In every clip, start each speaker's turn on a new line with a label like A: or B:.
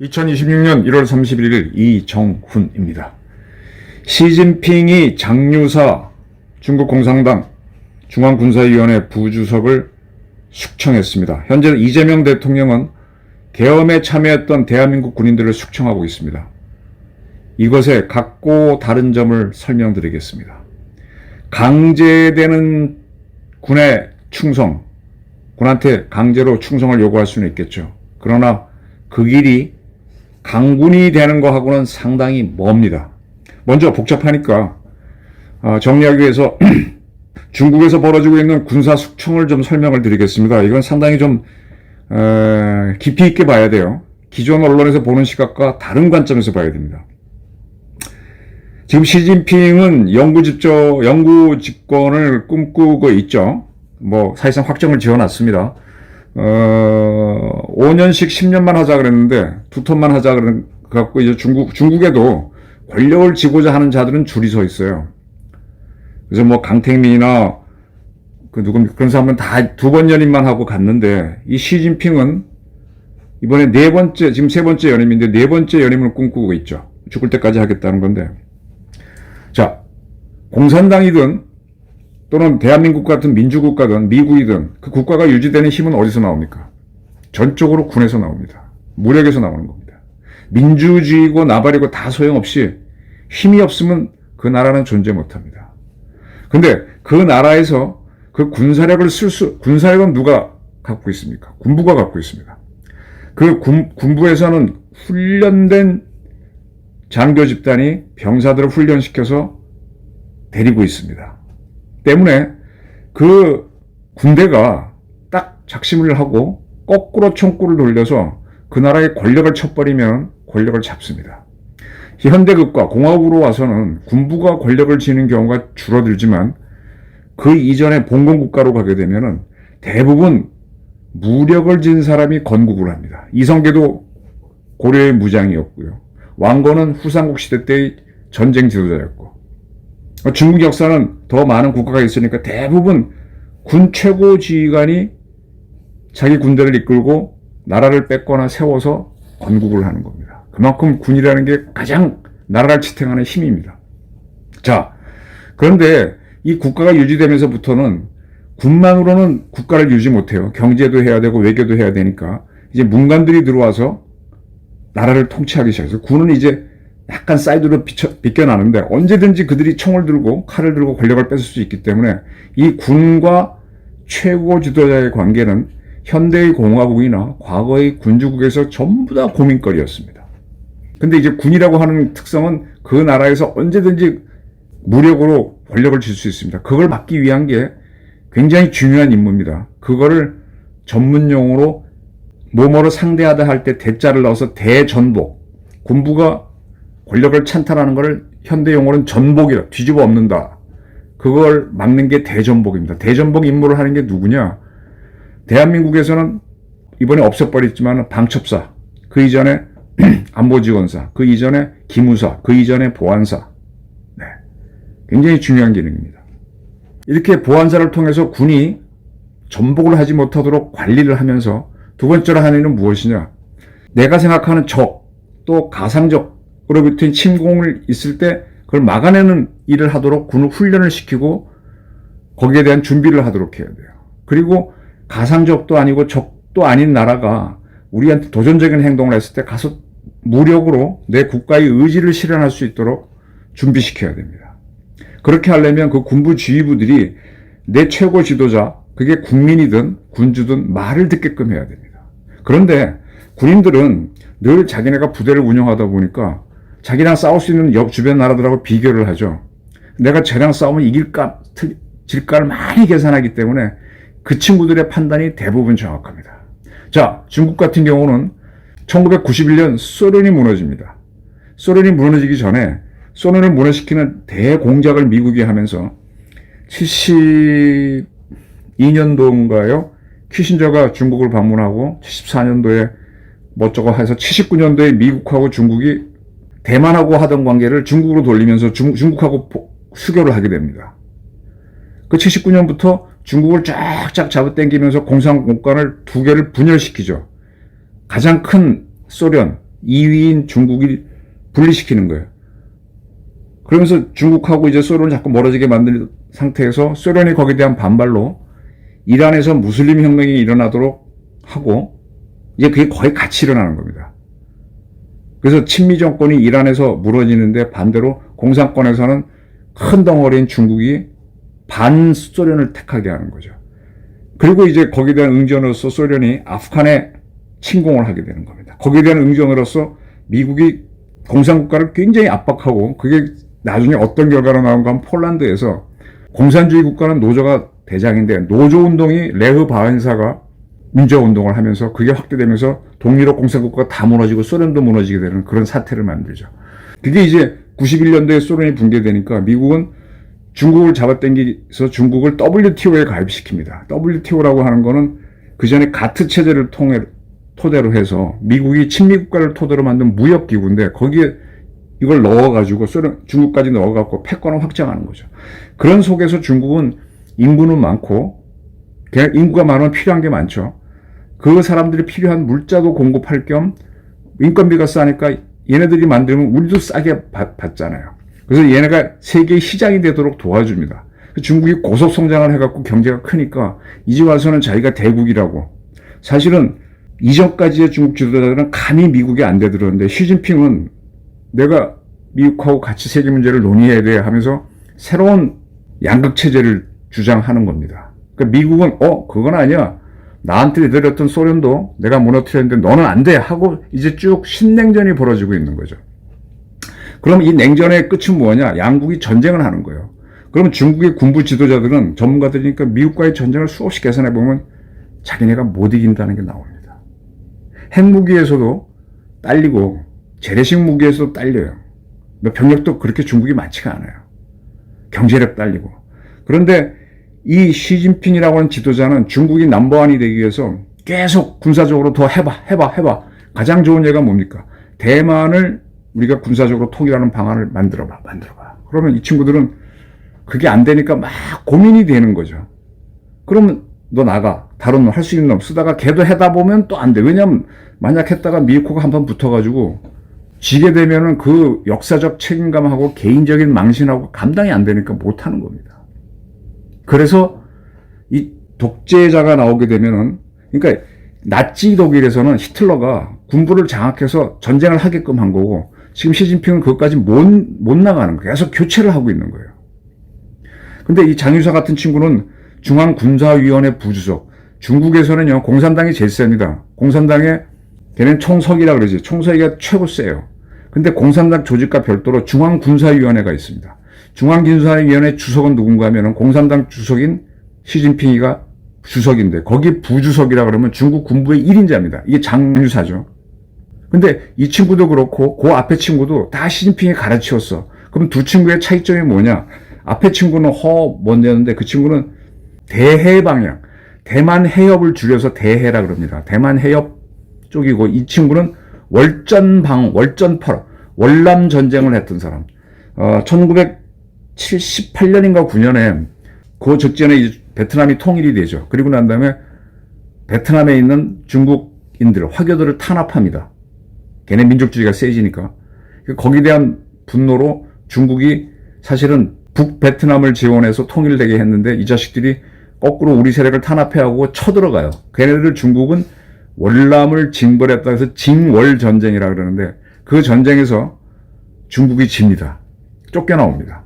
A: (2026년 1월 31일) 이정훈입니다. 시진핑이 장유사 중국 공산당 중앙군사위원회 부주석을 숙청했습니다. 현재 이재명 대통령은 계엄에 참여했던 대한민국 군인들을 숙청하고 있습니다. 이것의 각고 다른 점을 설명드리겠습니다. 강제되는 군의 충성, 군한테 강제로 충성을 요구할 수는 있겠죠. 그러나 그 길이 강군이 되는 거하고는 상당히 멉니다. 먼저 복잡하니까 정리하기 위해서 중국에서 벌어지고 있는 군사 숙청을 좀 설명을 드리겠습니다. 이건 상당히 좀 깊이 있게 봐야 돼요. 기존 언론에서 보는 시각과 다른 관점에서 봐야 됩니다. 지금 시진핑은 영구 집권을 꿈꾸고 있죠. 사실상 확정을 지어놨습니다. 5년씩 10년만 하자 그랬는데 2턴만 하자 그래갖고 이제 중국에도 권력을 쥐고자 하는 자들은 줄이 서 있어요. 그래서 강택민이나 그런 사람은 다 2번 연임만 하고 갔는데, 이 시진핑은 이번에 지금 3번째 연임인데 4번째 연임을 꿈꾸고 있죠. 죽을 때까지 하겠다는 건데. 자, 공산당이든 또는 대한민국 같은 민주국가든 미국이든 그 국가가 유지되는 힘은 어디서 나옵니까? 전적으로 군에서 나옵니다. 무력에서 나오는 겁니다. 민주주의고 나발이고 다 소용없이 힘이 없으면 그 나라는 존재 못합니다. 근데 그 나라에서 그 군사력은 누가 갖고 있습니까? 군부가 갖고 있습니다. 그 군부에서는 훈련된 장교 집단이 병사들을 훈련시켜서 데리고 있습니다. 때문에 그 군대가 딱 작심을 하고 거꾸로 총구를 돌려서 그 나라의 권력을 쳐버리면 권력을 잡습니다. 현대극과 공화국으로 와서는 군부가 권력을 쥐는 경우가 줄어들지만 그 이전에 봉건국가로 가게 되면은 대부분 무력을 진 사람이 건국을 합니다. 이성계도 고려의 무장이었고요. 왕건은 후삼국 시대 때의 전쟁 지도자였고, 중국 역사는 더 많은 국가가 있으니까 대부분 군 최고 지휘관이 자기 군대를 이끌고 나라를 뺏거나 세워서 건국을 하는 겁니다. 그만큼 군이라는 게 가장 나라를 지탱하는 힘입니다. 자, 그런데 이 국가가 유지되면서부터는 군만으로는 국가를 유지 못해요. 경제도 해야 되고 외교도 해야 되니까 이제 문관들이 들어와서 나라를 통치하기 시작해서 군은 이제 약간 사이드로 비껴나는데 언제든지 그들이 총을 들고 칼을 들고 권력을 뺏을 수 있기 때문에 이 군과 최고 지도자의 관계는 현대의 공화국이나 과거의 군주국에서 전부 다 고민거리였습니다. 근데 이제 군이라고 하는 특성은 그 나라에서 언제든지 무력으로 권력을 쥘 수 있습니다. 그걸 막기 위한 게 굉장히 중요한 임무입니다. 그거를 전문용어로 뭐뭐로 상대하다 할 때 대자를 넣어서 대전복, 군부가 권력을 찬탈하는 것을 현대용어로는 전복이라, 뒤집어 엎는다. 그걸 막는 게 대전복입니다. 대전복 임무를 하는 게 누구냐? 대한민국에서는 이번에 없애버렸지만 방첩사, 그 이전에 안보지원사, 그 이전에 기무사, 그 이전에 보안사. 네, 굉장히 중요한 기능입니다. 이렇게 보안사를 통해서 군이 전복을 하지 못하도록 관리를 하면서 두 번째로 하는 일은 무엇이냐? 내가 생각하는 적, 또 가상적으로부터 침공을 있을 때 그걸 막아내는 일을 하도록 군을 훈련을 시키고 거기에 대한 준비를 하도록 해야 돼요. 그리고 가상적도 아니고 적도 아닌 나라가 우리한테 도전적인 행동을 했을 때 가서 무력으로 내 국가의 의지를 실현할 수 있도록 준비시켜야 됩니다. 그렇게 하려면 그 군부 지휘부들이 내 최고 지도자, 그게 국민이든 군주든 말을 듣게끔 해야 됩니다. 그런데 군인들은 늘 자기네가 부대를 운영하다 보니까 자기랑 싸울 수 있는 주변 나라들하고 비교를 하죠. 내가 쟤랑 싸우면 이길까 질까를 많이 계산하기 때문에 그 친구들의 판단이 대부분 정확합니다. 자, 중국 같은 경우는 1991년 소련이 무너집니다. 소련이 무너지기 전에 소련을 무너시키는 대공작을 미국이 하면서 72년도인가요? 키신저가 중국을 방문하고 74년도에 멋저거 해서 79년도에 미국하고 중국이 대만하고 하던 관계를 중국으로 돌리면서 중국하고 수교를 하게 됩니다. 그 79년부터 중국을 쫙쫙 잡아당기면서 공산국가를 두 개를 분열시키죠. 가장 큰 소련, 2위인 중국이 분리시키는 거예요. 그러면서 중국하고 이제 소련을 자꾸 멀어지게 만든 상태에서 소련이 거기에 대한 반발로 이란에서 무슬림 혁명이 일어나도록 하고 이제 그게 거의 같이 일어나는 겁니다. 그래서 친미 정권이 이란에서 무너지는데 반대로 공산권에서는 큰 덩어리인 중국이 반소련을 택하게 하는 거죠. 그리고 이제 거기에 대한 응전으로서 소련이 아프간에 침공을 하게 되는 겁니다. 거기에 대한 응전으로서 미국이 공산국가를 굉장히 압박하고 그게 나중에 어떤 결과로 나온가 하면 폴란드에서 공산주의 국가는 노조가 대장인데 노조운동이 레흐 바헨사가 민주화운동을 하면서 그게 확대되면서 동유럽 공산국가가 다 무너지고 소련도 무너지게 되는 그런 사태를 만들죠. 그게 이제 91년도에 소련이 붕괴되니까 미국은 중국을 잡아당기서 중국을 WTO에 가입시킵니다. WTO라고 하는 거는 그 전에 가트 체제를 토대로 해서 미국이 친미국가를 토대로 만든 무역기구인데 거기에 이걸 넣어가지고 중국까지 넣어갖고 패권을 확장하는 거죠. 그런 속에서 중국은 인구는 많고 인구가 많으면 필요한 게 많죠. 그 사람들이 필요한 물자도 공급할 겸 인건비가 싸니까 얘네들이 만들면 우리도 싸게 받잖아요. 그래서 얘네가 세계의 시장이 되도록 도와줍니다. 중국이 고속 성장을 해갖고 경제가 크니까 이제 와서는 자기가 대국이라고. 사실은 이전까지의 중국 지도자들은 감히 미국에 안 대들었는데 시진핑은 내가 미국하고 같이 세계 문제를 논의해야 돼 하면서 새로운 양극 체제를 주장하는 겁니다. 그러니까 미국은 그건 아니야. 나한테 내드렸던 소련도 내가 무너뜨렸는데 너는 안 돼 하고 이제 쭉 신냉전이 벌어지고 있는 거죠. 그럼 이 냉전의 끝은 뭐냐? 양국이 전쟁을 하는 거예요. 그러면 중국의 군부 지도자들은 전문가들이니까 미국과의 전쟁을 수없이 계산해 보면 자기네가 못 이긴다는 게 나옵니다. 핵무기에서도 딸리고 재래식 무기에서도 딸려요. 병력도 그렇게 중국이 많지가 않아요. 경제력 딸리고. 그런데 이 시진핑이라고 하는 지도자는 중국이 넘버원이 되기 위해서 계속 군사적으로 더 해봐. 가장 좋은 예가 뭡니까? 대만을 우리가 군사적으로 통일하는 방안을 만들어봐. 그러면 이 친구들은 그게 안 되니까 막 고민이 되는 거죠. 그러면 너 나가. 다른 놈, 할 수 있는 놈 쓰다가 걔도 해다 보면 또 안 돼. 왜냐면 만약 했다가 미국하고 한번 붙어가지고 지게 되면은 그 역사적 책임감하고 개인적인 망신하고 감당이 안 되니까 못 하는 겁니다. 그래서 이 독재자가 나오게 되면은, 그러니까 나치 독일에서는 히틀러가 군부를 장악해서 전쟁을 하게끔 한 거고, 지금 시진핑은 그것까지 못 나가는 거예요. 계속 교체를 하고 있는 거예요. 근데 이 장유사 같은 친구는 중앙군사위원회 부주석. 중국에서는요, 공산당이 제일 셉니다. 공산당에, 걔는 총석이라 그러지. 총석이가 최고 세요. 근데 공산당 조직과 별도로 중앙군사위원회가 있습니다. 중앙군사위원회 주석은 누군가 하면은 공산당 주석인 시진핑이가 주석인데, 거기 부주석이라 그러면 중국 군부의 1인자입니다. 이게 장유사죠. 근데 이 친구도 그렇고, 그 앞에 친구도 다 시진핑이 가르치웠어. 그럼 두 친구의 차이점이 뭐냐? 앞에 친구는 뭔데는데 그 친구는 대해 방향, 대만 해협을 줄여서 대해라 그럽니다. 대만 해협 쪽이고, 이 친구는 월전팔, 월남 전쟁을 했던 사람. 1978년인가 9년에 그 직전에 베트남이 통일이 되죠. 그리고 난 다음에 베트남에 있는 중국인들, 화교들을 탄압합니다. 걔네 민족주의가 세지니까. 거기에 대한 분노로 중국이 사실은 북베트남을 지원해서 통일되게 했는데 이 자식들이 거꾸로 우리 세력을 탄압해하고 쳐들어가요. 걔네들 중국은 월남을 징벌했다 해서 징월전쟁이라 그러는데 그 전쟁에서 중국이 집니다. 쫓겨나옵니다.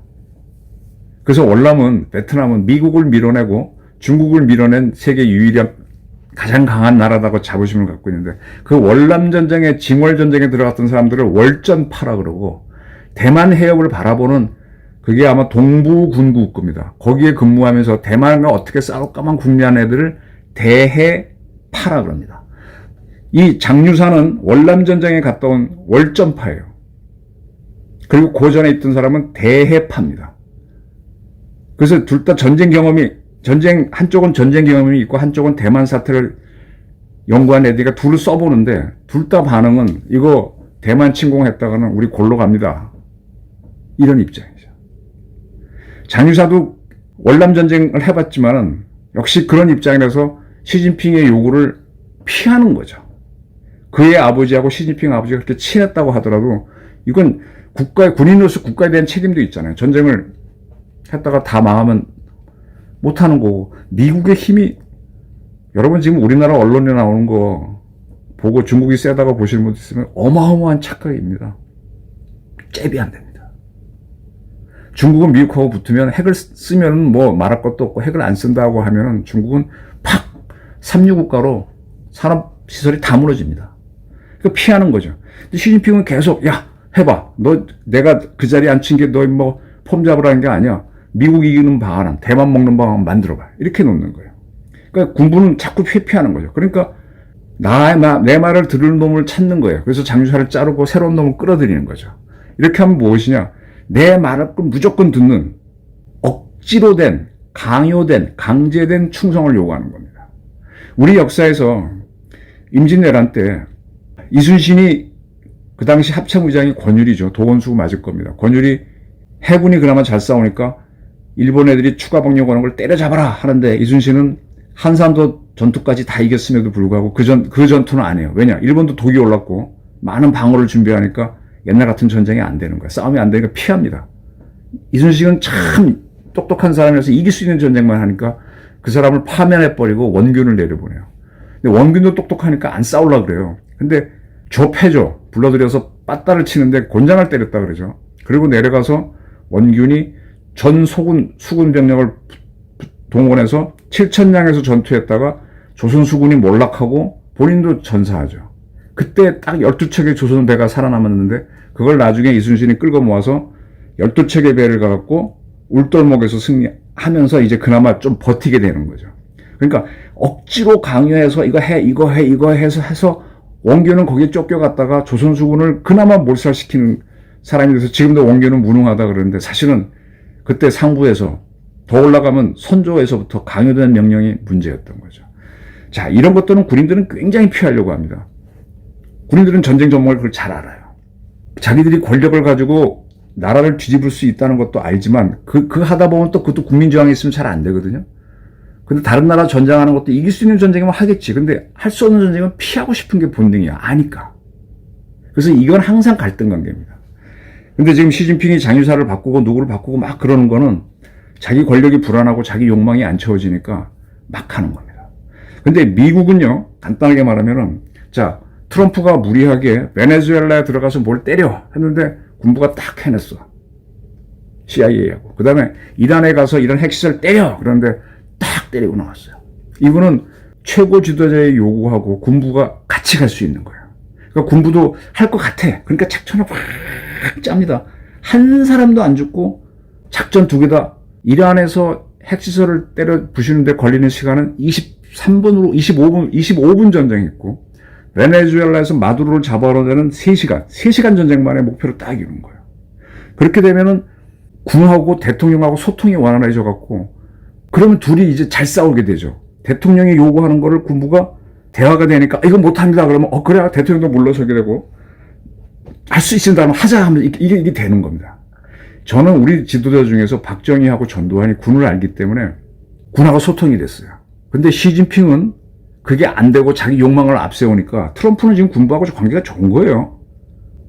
A: 그래서 월남은, 베트남은 미국을 밀어내고 중국을 밀어낸 세계 유일한 가장 강한 나라다고 자부심을 갖고 있는데, 그 월남전쟁에, 징월전쟁에 들어갔던 사람들을 월전파라 그러고, 대만 해협을 바라보는 그게 아마 동부군국 겁니다. 거기에 근무하면서 대만과 어떻게 싸울까만 궁리한 애들을 대해파라 그럽니다. 이 장유사는 월남전쟁에 갔다 온 월전파예요. 그리고 그 전에 있던 사람은 대해파입니다. 그래서 둘 다 한쪽은 전쟁 경험이 있고 한쪽은 대만 사태를 연구한 애들이 둘을 써보는데 둘 다 반응은 이거 대만 침공했다가는 우리 골로 갑니다. 이런 입장이죠. 장유사도 월남전쟁을 해봤지만은 역시 그런 입장이라서 시진핑의 요구를 피하는 거죠. 그의 아버지하고 시진핑 아버지가 그렇게 친했다고 하더라도 이건 군인으로서 국가에 대한 책임도 있잖아요. 전쟁을 했다가 다 망하면 못하는 거고, 미국의 힘이, 여러분 지금 우리나라 언론에 나오는 거 보고 중국이 세다고 보시는 분들 있으면 어마어마한 착각입니다. 잽이 안 됩니다. 중국은 미국하고 붙으면 핵을 쓰면 뭐 말할 것도 없고, 핵을 안 쓴다고 하면은 중국은 팍 삼류국가로 산업시설이 다 무너집니다. 그러니까 피하는 거죠. 근데 시진핑은 계속 야 해봐. 너 내가 그 자리에 앉힌 게 너 뭐 폼 잡으라는 게 아니야. 미국 이기는 방안, 대만 먹는 방안 만들어봐. 이렇게 놓는 거예요. 그러니까 군부는 자꾸 회피하는 거죠. 그러니까 내 말을 들을 놈을 찾는 거예요. 그래서 장유사를 자르고 새로운 놈을 끌어들이는 거죠. 이렇게 하면 무엇이냐? 내 말을 무조건 듣는, 억지로 된, 강요된, 강제된 충성을 요구하는 겁니다. 우리 역사에서 임진왜란 때 이순신이, 그 당시 합참의장이 권율이죠. 도원수가 맞을 겁니다. 권율이 해군이 그나마 잘 싸우니까 일본 애들이 추가 병력 오는 걸 때려잡아라 하는데, 이순신은 한산도 전투까지 다 이겼음에도 불구하고 그 전투는 안 해요. 왜냐? 일본도 독이 올랐고 많은 방어를 준비하니까 옛날 같은 전쟁이 안 되는 거야. 싸움이 안 되니까 피합니다. 이순신은 참 똑똑한 사람이라서 이길 수 있는 전쟁만 하니까 그 사람을 파면해버리고 원균을 내려보내요. 근데 원균도 똑똑하니까 안 싸우려고 그래요. 근데 패죠. 불러들여서 빠따를 치는데 곤장을 때렸다 그러죠. 그리고 내려가서 원균이 전 수군 병력을 동원해서 7,000량에서 전투했다가 조선 수군이 몰락하고 본인도 전사하죠. 그때 딱 12척의 조선 배가 살아남았는데, 그걸 나중에 이순신이 끌고 모아서 12척의 배를 가갖고 울돌목에서 승리하면서 이제 그나마 좀 버티게 되는 거죠. 그러니까 억지로 강요해서 이거 해서 원균은 거기에 쫓겨갔다가 조선 수군을 그나마 몰살시키는 사람이 돼서 지금도 원균은 무능하다 그러는데, 사실은 그때 상부에서 더 올라가면 선조에서부터 강요된 명령이 문제였던 거죠. 자, 이런 것들은 군인들은 굉장히 피하려고 합니다. 군인들은 전쟁 전문을 그걸 잘 알아요. 자기들이 권력을 가지고 나라를 뒤집을 수 있다는 것도 알지만 그 하다 보면 또 그것도 국민저항이 있으면 잘 안 되거든요. 근데 다른 나라 전쟁하는 것도 이길 수 있는 전쟁이면 하겠지. 근데 할 수 없는 전쟁은 피하고 싶은 게 본능이야. 아니까. 그래서 이건 항상 갈등 관계입니다. 근데 지금 시진핑이 장유사를 바꾸고 누구를 바꾸고 막 그러는 거는 자기 권력이 불안하고 자기 욕망이 안 채워지니까 막 하는 겁니다. 근데 미국은요, 간단하게 말하면은, 자, 트럼프가 무리하게 베네수엘라에 들어가서 뭘 때려 했는데 군부가 딱 해냈어. CIA하고. 그 다음에 이란에 가서 이런 핵시설 때려! 그런데 딱 때리고 나왔어요. 이거는 최고 지도자의 요구하고 군부가 같이 갈 수 있는 거예요. 그러니까 군부도 할 것 같아. 그러니까 작전을 확 짭니다. 한 사람도 안 죽고 작전 두 개 다, 이란에서 핵시설을 때려 부수는데 걸리는 시간은 23분으로 25분 전쟁했고, 베네수엘라에서 마두로를 잡아오려는 3시간 전쟁만의 목표를 딱 이룬 거예요. 그렇게 되면은 군하고 대통령하고 소통이 원활해져 갖고, 그러면 둘이 이제 잘 싸우게 되죠. 대통령이 요구하는 거를 군부가 대화가 되니까 이거 못합니다 그러면 그래 대통령도 물러서게 되고, 할 수 있다면 하자 하면 이게 되는 겁니다. 저는 우리 지도자 중에서 박정희하고 전두환이 군을 알기 때문에 군하고 소통이 됐어요. 근데 시진핑은 그게 안 되고 자기 욕망을 앞세우니까 트럼프는 지금 군부하고 관계가 좋은 거예요.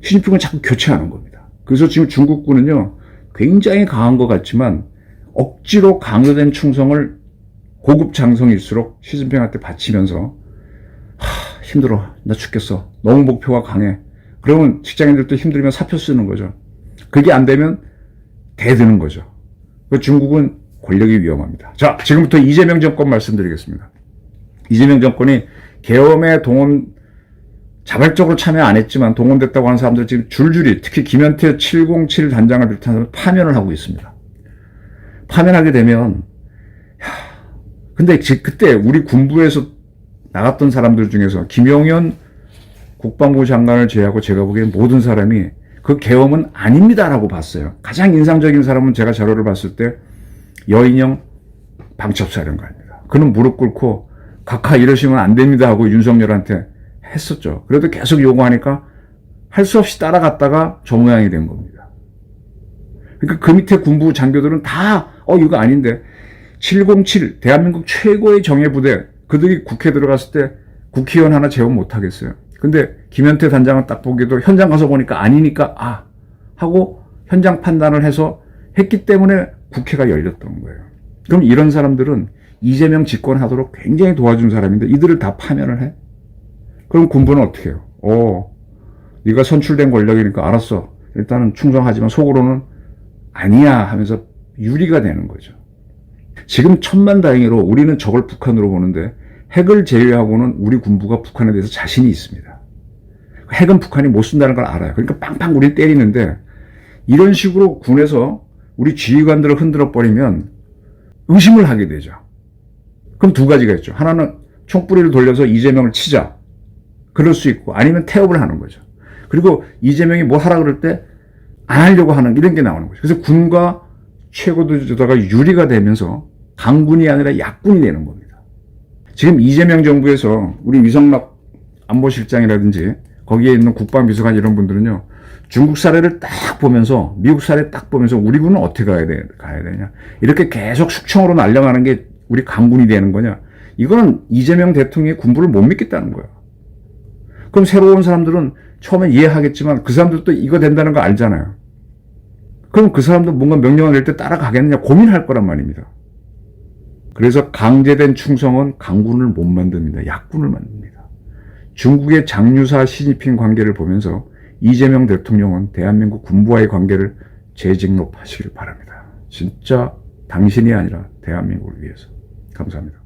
A: 시진핑은 자꾸 교체하는 겁니다. 그래서 지금 중국군은요, 굉장히 강한 것 같지만 억지로 강요된 충성을 고급 장성일수록 시진핑한테 바치면서 힘들어. 나 죽겠어. 너무 목표가 강해. 그러면 직장인들도 힘들면 사표 쓰는 거죠. 그게 안 되면 대드는 거죠. 중국은 권력이 위험합니다. 자, 지금부터 이재명 정권 말씀드리겠습니다. 이재명 정권이 계엄에 자발적으로 참여 안 했지만 동원됐다고 하는 사람들 지금 줄줄이, 특히 김현태 707 단장을 비롯한 사람을 파면을 하고 있습니다. 파면하게 되면, 근데 그때 우리 군부에서 나갔던 사람들 중에서 김용현 국방부 장관을 제외하고 제가 보기엔 모든 사람이 그 계엄은 아닙니다라고 봤어요. 가장 인상적인 사람은 제가 자료를 봤을 때 여인영 방첩사령관입니다. 그는 무릎 꿇고 각하 이러시면 안 됩니다 하고 윤석열한테 했었죠. 그래도 계속 요구하니까 할 수 없이 따라갔다가 저 모양이 된 겁니다. 그러니까 그 밑에 군부 장교들은 다 이거 아닌데 707 대한민국 최고의 정예부대 그들이 국회 들어갔을 때 국회의원 하나 제어 못하겠어요. 근데 김현태 단장은 딱 보기에도 현장 가서 보니까 아니니까 하고 현장 판단을 해서 했기 때문에 국회가 열렸던 거예요. 그럼 이런 사람들은 이재명 집권하도록 굉장히 도와준 사람인데 이들을 다 파면을 해? 그럼 군부는 어떻게 해요? 네가 선출된 권력이니까 알았어. 일단은 충성하지만 속으로는 아니야 하면서 유리가 되는 거죠. 지금 천만다행으로 우리는 저걸 북한으로 보는데 핵을 제외하고는 우리 군부가 북한에 대해서 자신이 있습니다. 핵은 북한이 못 쓴다는 걸 알아요. 그러니까 빵빵 우리를 때리는데 이런 식으로 군에서 우리 지휘관들을 흔들어 버리면 의심을 하게 되죠. 그럼 두 가지가 있죠. 하나는 총뿌리를 돌려서 이재명을 치자. 그럴 수 있고 아니면 태업을 하는 거죠. 그리고 이재명이 뭘 하라 그럴 때 안 하려고 하는 이런 게 나오는 거죠. 그래서 군과 최고도주다가 유리가 되면서 강군이 아니라 약군이 되는 겁니다. 지금 이재명 정부에서 우리 위성락 안보실장이라든지 거기에 있는 국방비서관 이런 분들은요. 중국 사례를 딱 보면서 미국 사례 딱 보면서 우리 군은 어떻게 가야 되냐. 이렇게 계속 숙청으로 날려가는 게 우리 강군이 되는 거냐. 이거는 이재명 대통령의 군부를 못 믿겠다는 거예요. 그럼 새로 온 사람들은 처음에 이해하겠지만 그 사람들도 이거 된다는 거 알잖아요. 그럼 그 사람들 뭔가 명령을 낼 때 따라가겠느냐 고민할 거란 말입니다. 그래서 강제된 충성은 강군을 못 만듭니다. 약군을 만듭니다. 중국의 장유사 시진핑 관계를 보면서 이재명 대통령은 대한민국 군부와의 관계를 재직록하시길 바랍니다. 진짜 당신이 아니라 대한민국을 위해서. 감사합니다.